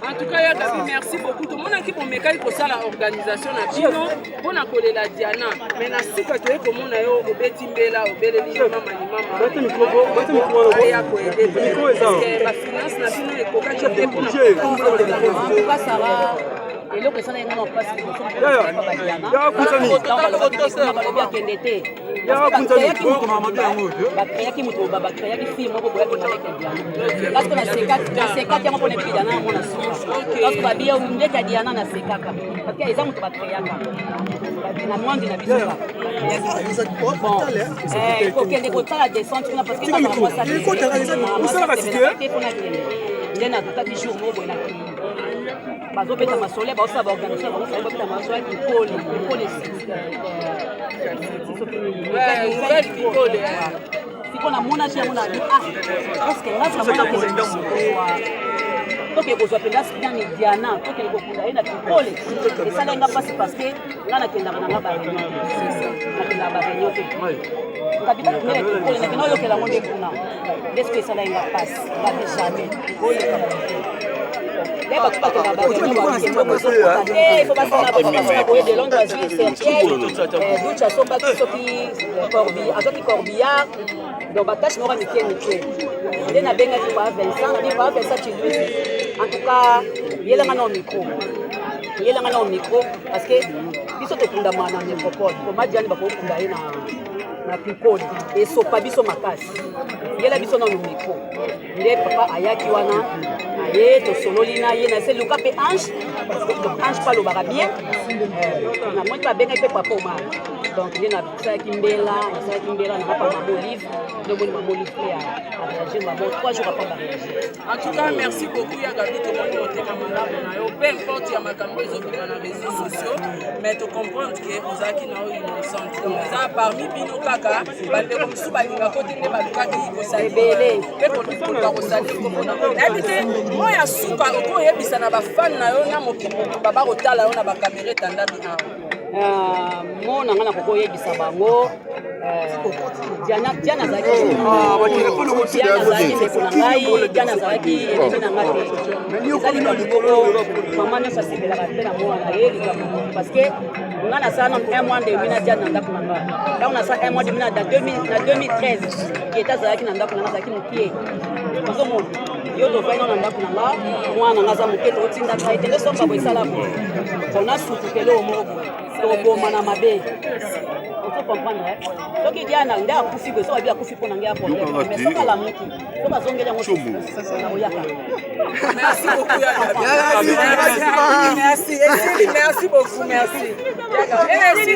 En tout cas, merci beaucoup. Tout le monde qui peut pour ça l'organisation na Bino pour na kolela Diana. Mais na sika to ko mona yo obetimbela obeleli mama ni mama. Bato mikro ya ko aider. Parce que la finance na Bino e ko ka chope pour na ça et le question est non pas si vous sommes bazobeta masole baosa baorganisation bazobeta masole ikole siko na mona chez mona parce que là ça toke kozwa penda sikani Diana toke kokunda ina ikole esala nga pasi parce que nga nakendaka nanga bareunion nakendaka bareunion te kabita kumela ikole nakenda oyokela ngo nde kuna est-ce que esala nga pasi babe jamais il faut passer de Londres à Corbillard, donc batache mora mikie. Il na benga qui pas Vincent, il pas Vincent Chilui. En tout cas, il est là au micro. Il est là au micro parce que biso to kunda mana ne popot. Ko majani ba ko kunda na people et so pa biso makasi. Il est là biso na micro. Il est papa ayaki wana. Aye to sololina ye na se luka pe ange parce que ange pas le barabien. Na moi pas benga pe papa ma. Donc il na ça kimbela na papa ma olive, de mon ma olive à réagir ma 3 jours après réagir. En tout cas, merci beaucoup ya Gabi to mon côté kamala na yo peu importe ya makambo ezo bima na réseaux sociaux, mais tu comprendre que ozaki na yo innocent. Ça parmi bino kaka, bande ko musu ba linga ko tinde ba luka ki ko sa ebele. Pe ko ba ko sa ko mona. Habité moi ya suka ko yebisa na ba fan na yo na mokimo baba ko tala yo na ba caméra tanda bi mona ngana ko yebisa bango Diana zaki Diana zaki na ngate maman ne fasibela ba tena mwana yeli parce que ngana sana un mois de mina Diana ndako nanga là on a ça un mois de mina dans 2013 qui était zaki na ndako nanga zaki mukie parce que yo to faina na ndako nanga mwana ngaza muketo otinda kai tele somba bo sala ko ona sutu kelo mogo to boma na mabe. Il faut comprendre. Donc il y a un endroit où il faut bien couper pour n'engager pour mais c'est pas la moto. Donc à zonguer merci beaucoup merci beaucoup merci merci